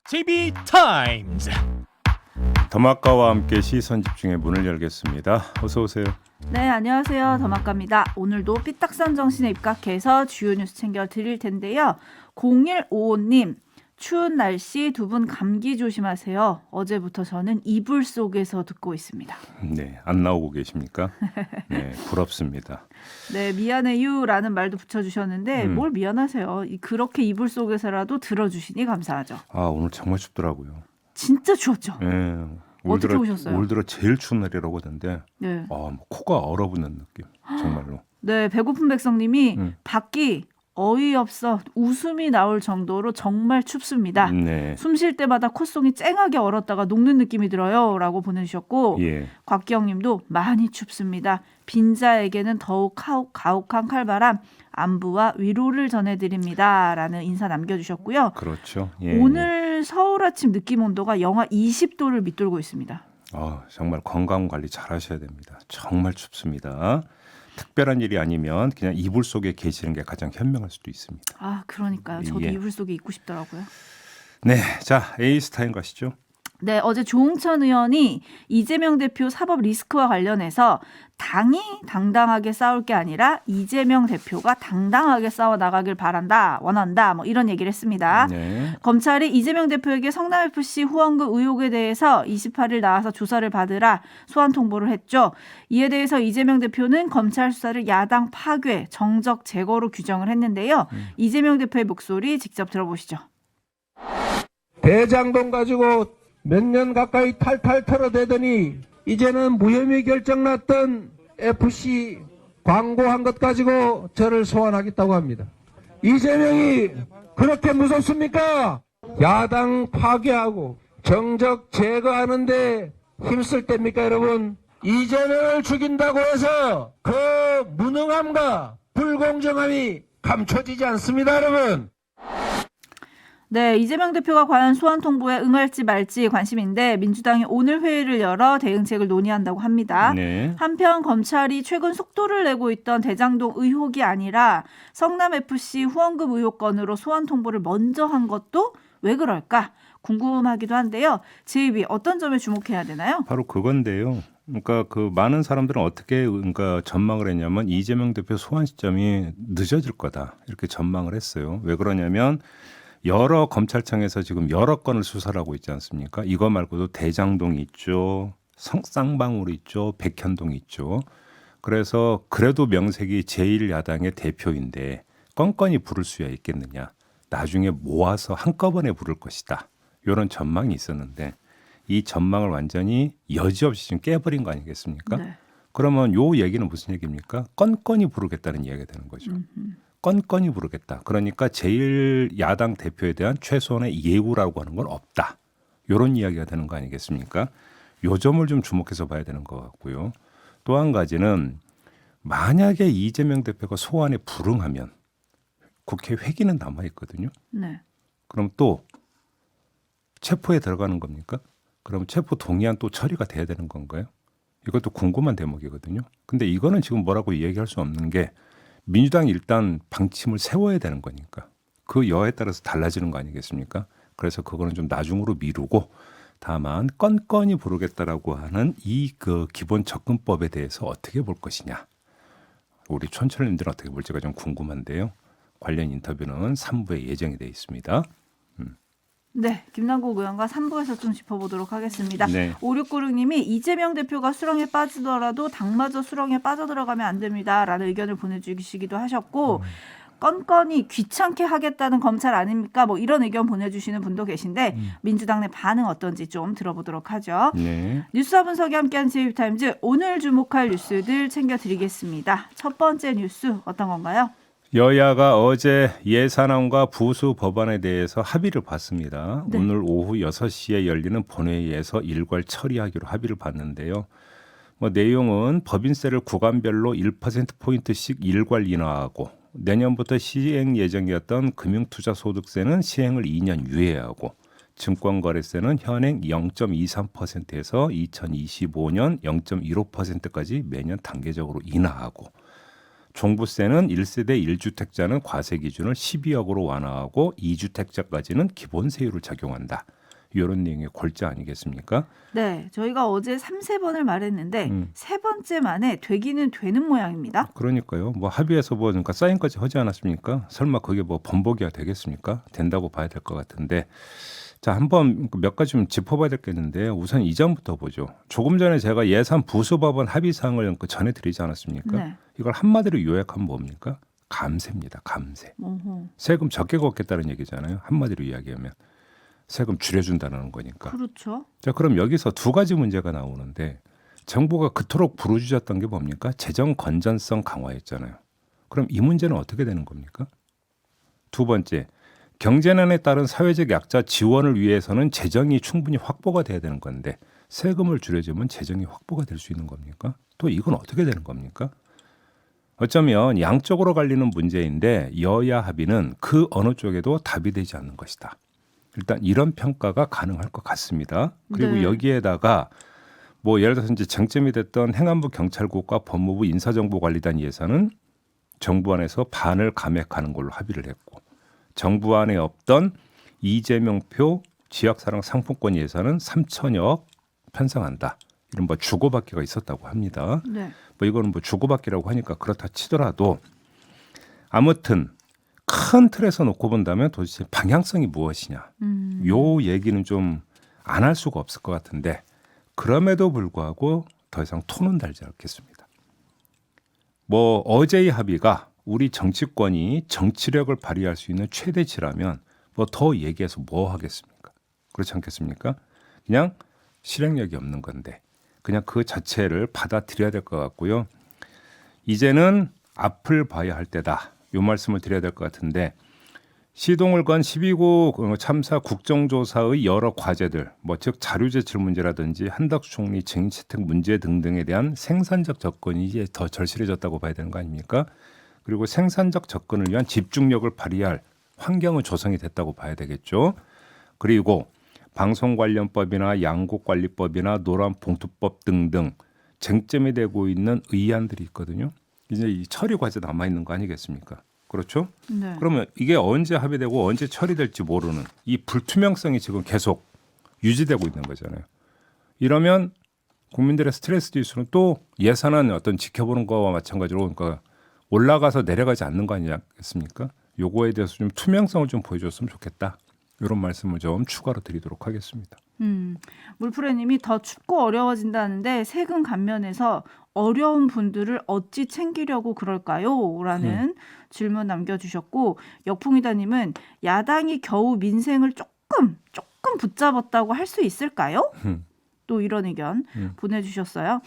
TV 타임즈. 더마카와 함께 시선 집중의 문을 열겠습니다. 어서 오세요. 네, 안녕하세요. 더마카입니다. 오늘도 삐딱선 정신에 입각해서 주요 뉴스 챙겨 드릴 텐데요. 0155님, 추운 날씨 두 분 감기 조심하세요. 어제부터 저는 이불 속에서 듣고 있습니다. 네, 안 나오고 계십니까? 네, 부럽습니다. 네, 미안해요라는 말도 붙여주셨는데 뭘 미안하세요. 그렇게 이불 속에서라도 들어주시니 감사하죠. 아, 오늘 정말 춥더라고요. 진짜 추웠죠? 네, 어떻게 오셨어요? 올 들어 제일 추운 날이라고 하던데 네. 뭐 코가 얼어붙는 느낌, 정말로. 네, 배고픈 백성님이 밖이 어이없어 웃음이 나올 정도로 정말 춥습니다. 네, 숨 쉴 때마다 콧속이 쨍하게 얼었다가 녹는 느낌이 들어요 라고 보내주셨고 예, 곽기영님도 많이 춥습니다. 빈자에게는 더욱 가혹한 칼바람 안부와 위로를 전해드립니다 라는 인사 남겨주셨고요. 그렇죠. 예, 오늘 서울 아침 느낌 온도가 영하 20도를 밑돌고 있습니다. 정말 건강 관리 잘 하셔야 됩니다. 정말 춥습니다. 특별한 일이 아니면 그냥 이불 속에 계시는 게 가장 현명할 수도 있습니다. 아, 그러니까요. 저도 예. 이불 속에 있고 싶더라고요. 네, 자, A스타임 가시죠. 네, 어제 조홍천 의원이 이재명 대표 사법 리스크와 관련해서 당이 당당하게 싸울 게 아니라 이재명 대표가 당당하게 싸워 나가길 원한다, 뭐 이런 얘기를 했습니다. 네, 검찰이 이재명 대표에게 성남FC 후원금 의혹에 대해서 28일 나와서 조사를 받으라 소환 통보를 했죠. 이에 대해서 이재명 대표는 검찰 수사를 야당 파괴, 정적 제거로 규정을 했는데요. 이재명 대표의 목소리 직접 들어보시죠. 대장동 가지고 몇 년 가까이 탈탈 털어대더니 이제는 무혐의 결정 났던 FC 광고한 것 가지고 저를 소환하겠다고 합니다. 이재명이 그렇게 무섭습니까? 야당 파괴하고 정적 제거하는데 힘쓸 때입니까, 여러분? 이재명을 죽인다고 해서 그 무능함과 불공정함이 감춰지지 않습니다, 여러분. 네, 이재명 대표가 과연 소환 통보에 응할지 말지 관심인데 민주당이 오늘 회의를 열어 대응책을 논의한다고 합니다. 네. 한편 검찰이 최근 속도를 내고 있던 대장동 의혹이 아니라 성남FC 후원금 의혹 건으로 소환 통보를 먼저 한 것도 왜 그럴까 궁금하기도 한데요. 제이비 어떤 점에 주목해야 되나요? 바로 그건데요. 그러니까 그 많은 사람들은 어떻게 전망을 했냐면 이재명 대표 소환 시점이 늦어질 거다 이렇게 전망을 했어요. 왜 그러냐면 여러 검찰청에서 지금 여러 건을 수사를 하고 있지 않습니까? 이거 말고도 대장동이 있죠. 쌍방울이 있죠. 백현동이 있죠. 그래서 그래도 명색이 제1야당의 대표인데 껌껌이 부를 수야 있겠느냐. 나중에 모아서 한꺼번에 부를 것이다. 이런 전망이 있었는데 이 전망을 완전히 여지없이 지금 깨버린 거 아니겠습니까? 네. 그러면 요 얘기는 무슨 얘기입니까? 건건이 부르겠다는 이야기가 되는 거죠. 건건이 부르겠다. 그러니까 제1야당 대표에 대한 최소한의 예우라고 하는 건 없다. 이런 이야기가 되는 거 아니겠습니까? 요 점을 좀 주목해서 봐야 되는 것 같고요. 또 한 가지는 만약에 이재명 대표가 소환에 불응하면 국회 회기는 남아있거든요. 네. 그럼 또 체포에 들어가는 겁니까? 그럼 체포 동의안 또 처리가 돼야 되는 건가요? 이것도 궁금한 대목이거든요. 근데 이거는 지금 뭐라고 얘기할 수 없는 게 민주당이 일단 방침을 세워야 되는 거니까 그 여하에 따라서 달라지는 거 아니겠습니까? 그래서 그거는 좀 나중으로 미루고 다만 건건이 부르겠다라고 하는 이 기본 접근법에 대해서 어떻게 볼 것이냐. 우리 촌철님들은 어떻게 볼지가 좀 궁금한데요. 관련 인터뷰는 3부에 예정이 되어 있습니다. 네, 김남국 의원과 3부에서 좀 짚어보도록 하겠습니다. 네. 5696님이 이재명 대표가 수렁에 빠지더라도 당마저 수렁에 빠져들어가면 안 됩니다. 라는 의견을 보내주시기도 하셨고 건건이 귀찮게 하겠다는 검찰 아닙니까? 뭐 이런 의견 보내주시는 분도 계신데 민주당 내 반응 어떤지 좀 들어보도록 하죠. 네. 뉴스와 분석이 함께한 제이비타임즈 오늘 주목할 뉴스들 챙겨드리겠습니다. 첫 번째 뉴스 어떤 건가요? 여야가 어제 예산안과 부수 법안에 대해서 합의를 봤습니다. 네. 오늘 오후 6시에 열리는 본회의에서 일괄 처리하기로 합의를 봤는데요. 내용은 법인세를 구간별로 1%포인트씩 일괄 인하하고 내년부터 시행 예정이었던 금융투자소득세는 시행을 2년 유예하고 증권거래세는 현행 0.23%에서 2025년 0.15%까지 매년 단계적으로 인하하고 종부세는 1세대 1주택자는 과세 기준을 12억으로 완화하고 2주택자까지는 기본 세율을 적용한다. 이런 내용의 골자 아니겠습니까? 네, 저희가 어제 3-4번을 말했는데 세 번째 만에 되기는 되는 모양입니다. 그러니까요. 뭐 합의해서 뭐 그러니까 사인까지 하지 않았습니까? 설마 그게 뭐 번복이야 되겠습니까? 된다고 봐야 될 것 같은데. 자, 한번 몇 가지 좀 짚어봐야 되겠는데 우선 이 점부터 보죠. 조금 전에 제가 예산 부수법안 합의 사항을 전해드리지 않았습니까? 네. 이걸 한마디로 요약하면 뭡니까? 감세입니다. 감세. 어허. 세금 적게 걷겠다는 얘기잖아요. 한마디로 이야기하면 세금 줄여준다는 거니까. 그렇죠. 자, 그럼 여기서 두 가지 문제가 나오는데 정부가 그토록 부르짖었던 게 뭡니까? 재정 건전성 강화였잖아요. 그럼 이 문제는 어떻게 되는 겁니까? 두 번째, 경제난에 따른 사회적 약자 지원을 위해서는 재정이 충분히 확보가 돼야 되는 건데 세금을 줄여주면 재정이 확보가 될 수 있는 겁니까? 또 이건 어떻게 되는 겁니까? 어쩌면 양쪽으로 갈리는 문제인데 여야 합의는 그 어느 쪽에도 답이 되지 않는 것이다. 일단 이런 평가가 가능할 것 같습니다. 그리고 네. 여기에다가 뭐 예를 들어서 이제 쟁점이 됐던 행안부 경찰국과 법무부 인사정보관리단 예산은 정부 안에서 반을 감액하는 걸로 합의를 했고 정부 안에 없던 이재명표 지역사랑 상품권 예산은 3천여억 편성한다. 이런 뭐 주고받기가 있었다고 합니다. 네. 뭐 이거는 뭐 주고받기라고 하니까 그렇다 치더라도 아무튼 큰 틀에서 놓고 본다면 도대체 방향성이 무엇이냐. 요 얘기는 좀 안 할 수가 없을 것 같은데 그럼에도 불구하고 더 이상 톤은 달지 않겠습니다. 뭐 어제의 합의가 우리 정치권이 정치력을 발휘할 수 있는 최대치라면 뭐 더 얘기해서 뭐 하겠습니까? 그렇지 않겠습니까? 그냥 실행력이 없는 건데 그냥 그 자체를 받아들여야 될 것 같고요. 이제는 앞을 봐야 할 때다. 이 말씀을 드려야 될 것 같은데 시동을 건 12구 참사 국정조사의 여러 과제들, 뭐 즉 자료 제출 문제라든지 한덕수 총리 증인 채택 문제 등등에 대한 생산적 접근이 이제 더 절실해졌다고 봐야 되는 거 아닙니까? 그리고 생산적 접근을 위한 집중력을 발휘할 환경은 조성이 됐다고 봐야 되겠죠. 그리고 방송관련법이나 양국관리법이나 노란봉투법 등등 쟁점이 되고 있는 의안들이 있거든요. 이제 이 처리 과제 남아 있는 거 아니겠습니까? 그렇죠? 네. 그러면 이게 언제 합의되고 언제 처리될지 모르는 이 불투명성이 지금 계속 유지되고 있는 거잖아요. 이러면 국민들의 스트레스 지수는 또 예산안 어떤 지켜보는 거와 마찬가지로 그러니까 올라가서 내려가지 않는 거 아니겠습니까? 요거에 대해서 좀 투명성을 좀 보여줬으면 좋겠다. 이런 말씀을 좀 추가로 드리도록 하겠습니다. 물프레님이 더 춥고 어려워진다는데 세금 감면에서 어려운 분들을 어찌 챙기려고 그럴까요? 라는 질문 남겨주셨고 역풍이다님은 야당이 겨우 민생을 조금 붙잡았다고 할 수 있을까요? 또 이런 의견 보내주셨어요.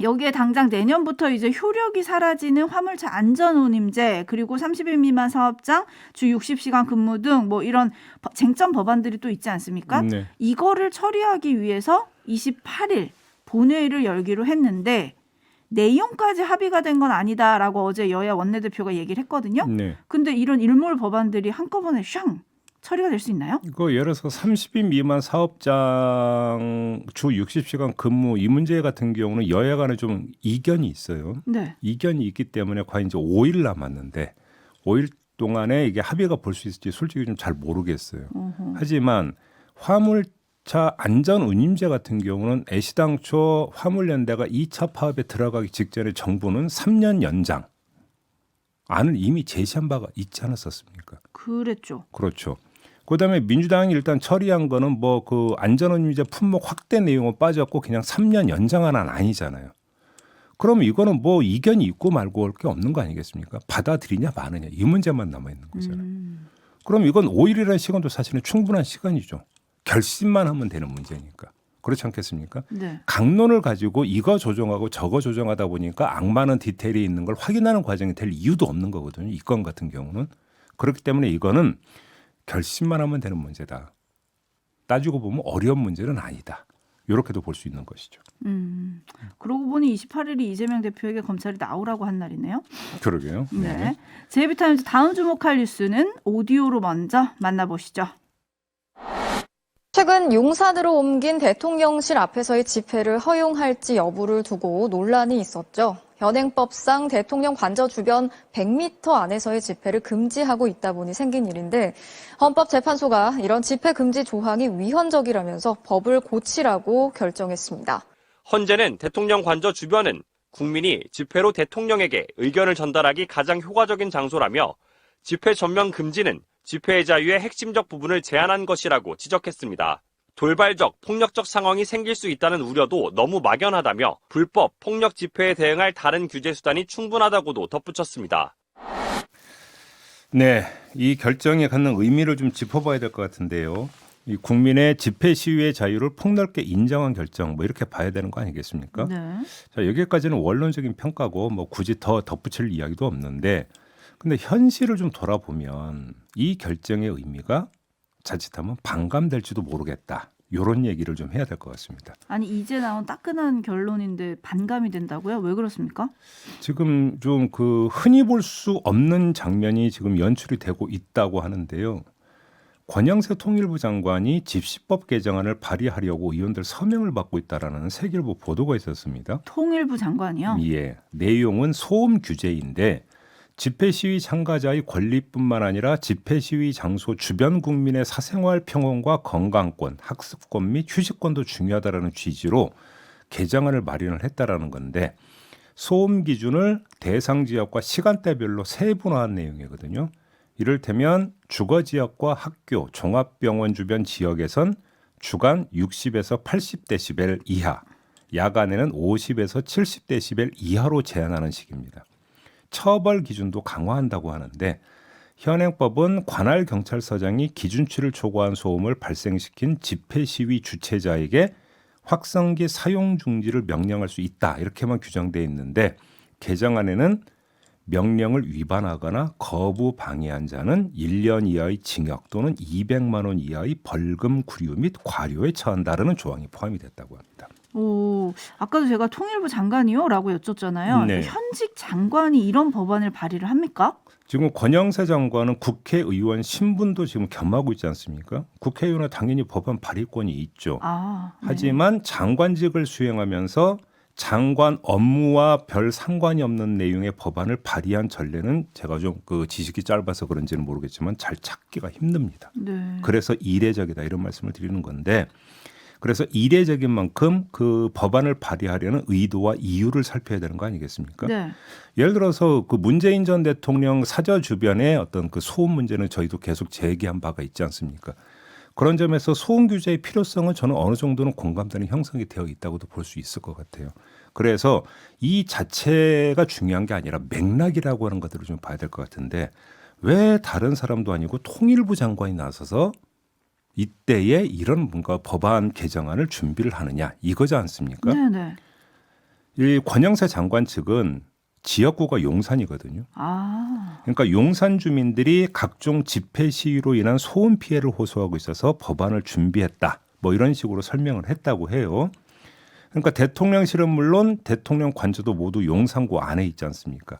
여기에 당장 내년부터 이제 효력이 사라지는 화물차 안전운임제 그리고 30일 미만 사업장 주 60시간 근무 등 뭐 이런 쟁점 법안들이 또 있지 않습니까? 네. 이거를 처리하기 위해서 28일 본회의를 열기로 했는데 내용까지 합의가 된 건 아니다라고 어제 여야 원내대표가 얘기를 했거든요. 네. 근데 이런 일몰 법안들이 한꺼번에 샹 처리가 될 수 있나요? 이거 예를 들어서 30인 미만 사업장 주 60시간 근무 이 문제 같은 경우는 여야 간에 좀 이견이 있어요. 네. 이견이 있기 때문에 과연 이제 5일 남았는데 5일 동안에 이게 합의가 볼 수 있을지 솔직히 좀 잘 모르겠어요. 하지만 화물차 안전운임제 같은 경우는 애시당초 화물연대가 2차 파업에 들어가기 직전에 정부는 3년 연장 안을 이미 제시한 바가 있지 않았었습니까? 그랬죠. 그렇죠. 그다음에 민주당이 일단 처리한 거는 뭐 그 안전운임제 품목 확대 내용은 빠졌고 그냥 3년 연장한 안 아니잖아요. 그럼 이거는 뭐 이견이 있고 말고 할 게 없는 거 아니겠습니까? 받아들이냐 마느냐 이 문제만 남아 있는 거잖아요. 그럼 이건 5일이라는 시간도 사실은 충분한 시간이죠. 결심만 하면 되는 문제니까. 그렇지 않겠습니까? 네. 강론을 가지고 이거 조정하고 저거 조정하다 보니까 악마는 디테일이 있는 걸 확인하는 과정이 될 이유도 없는 거거든요. 이 건 같은 경우는. 그렇기 때문에 이거는 결심만 하면 되는 문제다. 따지고 보면 어려운 문제는 아니다. 이렇게도 볼 수 있는 것이죠. 그러고 보니 28일이 이재명 대표에게 검찰이 나오라고 한 날이네요. 그러게요. 네. 제이비타임즈 다음 주목할 뉴스는 오디오로 먼저 만나보시죠. 최근 용산으로 옮긴 대통령실 앞에서의 집회를 허용할지 여부를 두고 논란이 있었죠. 현행법상 대통령 관저 주변 100m 안에서의 집회를 금지하고 있다 보니 생긴 일인데 헌법재판소가 이런 집회 금지 조항이 위헌적이라면서 법을 고치라고 결정했습니다. 헌재는 대통령 관저 주변은 국민이 집회로 대통령에게 의견을 전달하기 가장 효과적인 장소라며 집회 전면 금지는 집회의 자유의 핵심적 부분을 제한한 것이라고 지적했습니다. 돌발적, 폭력적 상황이 생길 수 있다는 우려도 너무 막연하다며 불법, 폭력 집회에 대응할 다른 규제 수단이 충분하다고도 덧붙였습니다. 네, 이 결정이 갖는 의미를 좀 짚어봐야 될 것 같은데요. 이 국민의 집회 시위의 자유를 폭넓게 인정한 결정, 뭐 이렇게 봐야 되는 거 아니겠습니까? 네. 자, 여기까지는 원론적인 평가고 뭐 굳이 더 덧붙일 이야기도 없는데, 근데 현실을 좀 돌아보면 이 결정의 의미가 자칫하면 반감될지도 모르겠다. 이런 얘기를 좀 해야 될 것 같습니다. 아니 이제 나온 따끈한 결론인데 반감이 된다고요? 왜 그렇습니까? 지금 좀 그 흔히 볼 수 없는 장면이 지금 연출이 되고 있다고 하는데요. 권영세 통일부 장관이 집시법 개정안을 발의하려고 의원들 서명을 받고 있다라는 세계일보 보도가 있었습니다. 통일부 장관이요? 예, 내용은 소음 규제인데 집회 시위 참가자의 권리뿐만 아니라 집회 시위 장소 주변 국민의 사생활 평온과 건강권, 학습권 및 휴식권도 중요하다라는 취지로 개정안을 마련을 했다라는 건데 소음 기준을 대상 지역과 시간대별로 세분화한 내용이거든요. 이를테면 주거 지역과 학교, 종합병원 주변 지역에선 주간 60에서 80데시벨 이하, 야간에는 50에서 70데시벨 이하로 제한하는 식입니다. 처벌 기준도 강화한다고 하는데 현행법은 관할 경찰서장이 기준치를 초과한 소음을 발생시킨 집회 시위 주최자에게 확성기 사용 중지를 명령할 수 있다 이렇게만 규정되어 있는데 개정안에는 명령을 위반하거나 거부 방해한 자는 1년 이하의 징역 또는 200만 원 이하의 벌금 구류 및 과료에 처한다라는 조항이 포함이 됐다고 합니다. 오, 아까도 제가 통일부 장관이요라고 여쭙잖아요. 네. 현직 장관이 이런 법안을 발의를 합니까? 지금 권영세 장관은 국회의원 신분도 지금 겸하고 있지 않습니까? 국회의원은 당연히 법안 발의권이 있죠. 아, 네. 하지만 장관직을 수행하면서 장관 업무와 별 상관이 없는 내용의 법안을 발의한 전례는 제가 좀 그 지식이 짧아서 그런지는 모르겠지만 잘 찾기가 힘듭니다. 네. 그래서 이례적이다 이런 말씀을 드리는 건데 그래서 이례적인 만큼 그 법안을 발의하려는 의도와 이유를 살펴야 되는 거 아니겠습니까? 네. 예를 들어서 그 문재인 전 대통령 사저 주변의 어떤 그 소음 문제는 저희도 계속 제기한 바가 있지 않습니까? 그런 점에서 소음 규제의 필요성은 저는 어느 정도는 공감대는 형성이 되어 있다고도 볼 수 있을 것 같아요. 그래서 이 자체가 중요한 게 아니라 맥락이라고 하는 것들을 좀 봐야 될 것 같은데 왜 다른 사람도 아니고 통일부 장관이 나서서 이때에 이런 뭔가 법안 개정안을 준비를 하느냐 이거지 않습니까? 네네. 이 권영세 장관 측은 지역구가 용산이거든요. 아, 그러니까 용산 주민들이 각종 집회 시위로 인한 소음 피해를 호소하고 있어서 법안을 준비했다. 뭐 이런 식으로 설명을 했다고 해요. 그러니까 대통령실은 물론 대통령 관저도 모두 용산구 안에 있지 않습니까?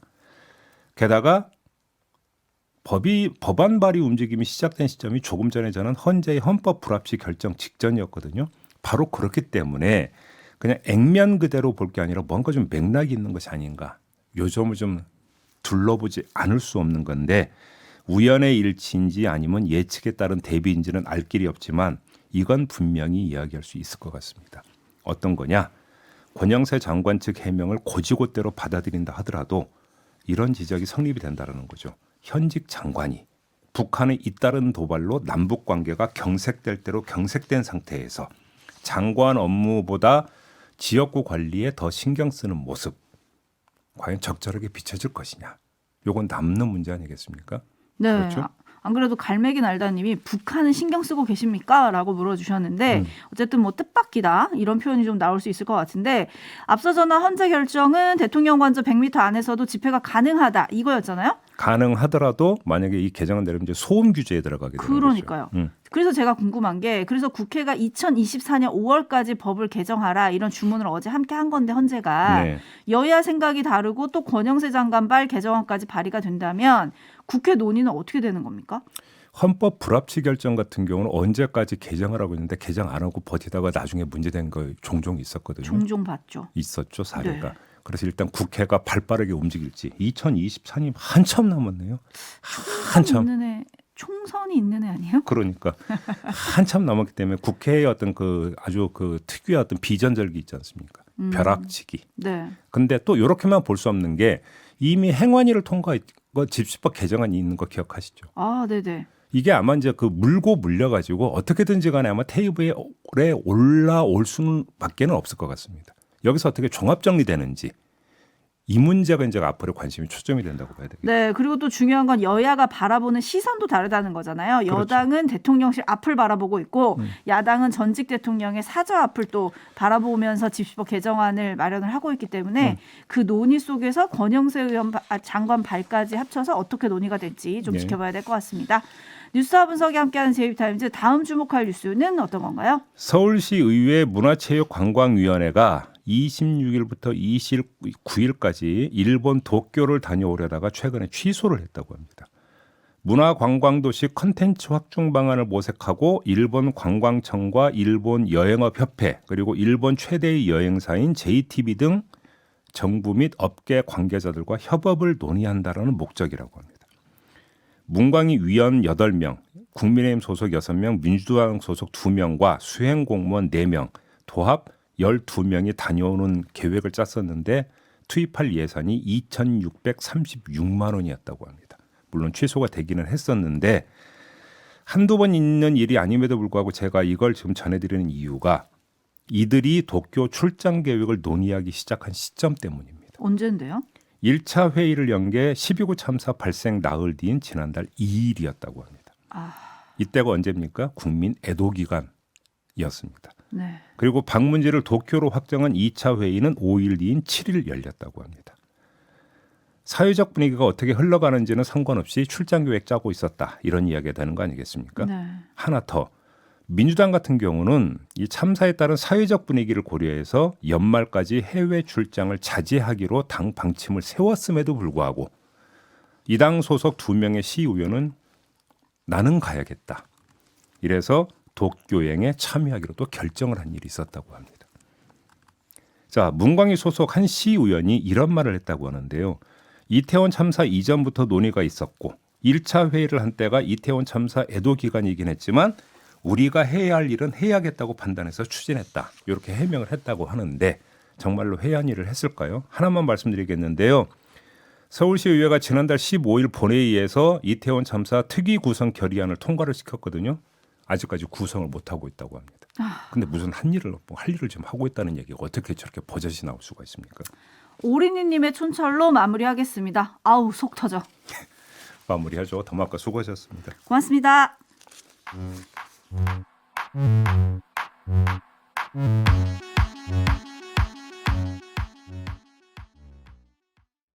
게다가 법안 발의 움직임이 시작된 시점이 조금 전에 저는 헌재의 헌법 불합치 결정 직전이었거든요. 바로 그렇기 때문에 그냥 액면 그대로 볼 게 아니라 뭔가 좀 맥락이 있는 것이 아닌가. 요 점을 좀 둘러보지 않을 수 없는 건데 우연의 일치인지 아니면 예측에 따른 대비인지는 알 길이 없지만 이건 분명히 이야기할 수 있을 것 같습니다. 어떤 거냐? 권영세 장관 측 해명을 곧이곧대로 받아들인다 하더라도 이런 지적이 성립이 된다는 거죠. 현직 장관이 북한의 잇따른 도발로 남북 관계가 경색될 대로 경색된 상태에서 장관 업무보다 지역구 관리에 더 신경 쓰는 모습 과연 적절하게 비춰질 것이냐. 요건 남는 문제 아니겠습니까? 네. 그렇죠? 안 그래도 갈매기 날다님이 북한은 신경 쓰고 계십니까? 라고 물어주셨는데 어쨌든 뭐 뜻밖이다 이런 표현이 좀 나올 수 있을 것 같은데 앞서 전한 헌재 결정은 대통령 관저 100m 안에서도 집회가 가능하다 이거였잖아요. 가능하더라도 만약에 이 개정안 내리면 이제 소음 규제에 들어가게 되는 그러니까요. 거죠. 그래서 제가 궁금한 게 그래서 국회가 2024년 5월까지 법을 개정하라 이런 주문을 어제 함께 한 건데 헌재가 네. 여야 생각이 다르고 또 권영세 장관발 개정안까지 발의가 된다면 국회 논의는 어떻게 되는 겁니까? 헌법 불합치 결정 같은 경우는 언제까지 개정하라고 했는데 개정 안 하고 버티다가 나중에 문제된 거 종종 있었거든요. 종종 봤죠. 있었죠 사례가. 네. 그래서 일단 국회가 발빠르게 움직일지 2024년 한참 남았네요. 한참. 총선이 있는 애 아니에요? 그러니까 한참 남았기 때문에 국회의 어떤 그 아주 그 특유의 어떤 비전절기 있지 않습니까? 벼락치기. 네. 근데 또 이렇게만 볼 수 없는 게 이미 행안위를 통과했고 집시법 개정안이 있는 거 기억하시죠? 아, 네네. 이게 아마 이제 그 물고 물려가지고 어떻게든지 간에 아마 테이블에 올라올 수는 밖에는 없을 것 같습니다. 여기서 어떻게 종합 정리되는지 이 문제가 이제 앞으로 관심이 초점이 된다고 봐야 되겠죠. 네, 그리고 또 중요한 건 여야가 바라보는 시선도 다르다는 거잖아요. 그렇죠. 여당은 대통령실 앞을 바라보고 있고 야당은 전직 대통령의 사저 앞을 또 바라보면서 집시법 개정안을 마련을 하고 있기 때문에 그 논의 속에서 권영세 의원 장관 발까지 합쳐서 어떻게 논의가 될지 좀 네. 지켜봐야 될 것 같습니다. 뉴스와 분석이 함께하는 제이비타임즈 다음 주목할 뉴스는 어떤 건가요? 서울시 의회 문화체육관광위원회가 26일부터 29일까지 일본 도쿄를 다녀오려다가 최근에 취소를 했다고 합니다. 문화관광도시 컨텐츠 확충 방안을 모색하고 일본 관광청과 일본 여행업협회 그리고 일본 최대의 여행사인 JTB 등 정부 및 업계 관계자들과 협업을 논의한다라는 목적이라고 합니다. 문광위 위원 8명, 국민의힘 소속 6명, 민주당 소속 2명과 수행공무원 4명, 도합 12명이 다녀오는 계획을 짰었는데 투입할 예산이 2,636만 원이었다고 합니다. 물론 취소가 되기는 했었는데 한두 번 있는 일이 아님에도 불구하고 제가 이걸 지금 전해드리는 이유가 이들이 도쿄 출장 계획을 논의하기 시작한 시점 때문입니다. 언제인데요? 1차 회의를 연 게 12구 참사 발생 나흘 뒤인 지난달 2일이었다고 합니다. 이때가 언제입니까? 국민 애도 기간이었습니다. 네. 그리고 방문지를 도쿄로 확정한 2차 회의는 5일 뒤인 7일 열렸다고 합니다. 사회적 분위기가 어떻게 흘러가는지는 상관없이 출장 계획 짜고 있었다. 이런 이야기가 되는 거 아니겠습니까? 네. 하나 더. 민주당 같은 경우는 이 참사에 따른 사회적 분위기를 고려해서 연말까지 해외 출장을 자제하기로 당 방침을 세웠음에도 불구하고 이 당 소속 2명의 시의원은 나는 가야겠다. 이래서 도쿄여행에 참여하기로 또 결정을 한 일이 있었다고 합니다. 자, 문광희 소속 한 시의원이 이런 말을 했다고 하는데요. 이태원 참사 이전부터 논의가 있었고 1차 회의를 한 때가 이태원 참사 애도 기간이긴 했지만 우리가 해야 할 일은 해야겠다고 판단해서 추진했다. 이렇게 해명을 했다고 하는데 정말로 해야 할 일을 했을까요? 하나만 말씀드리겠는데요. 서울시의회가 지난달 15일 본회의에서 이태원 참사 특위 구성 결의안을 통과를 시켰거든요. 아직까지 구성을 못하고 있다고 합니다. 근데 무슨 할 일을 좀 하고 있다는 얘기가 어떻게 저렇게 버젓이 나올 수가 있습니까? 오리니님의 촌철로 마무리하겠습니다. 아우 속 터져. 마무리하죠. 더마카 수고하셨습니다. 고맙습니다.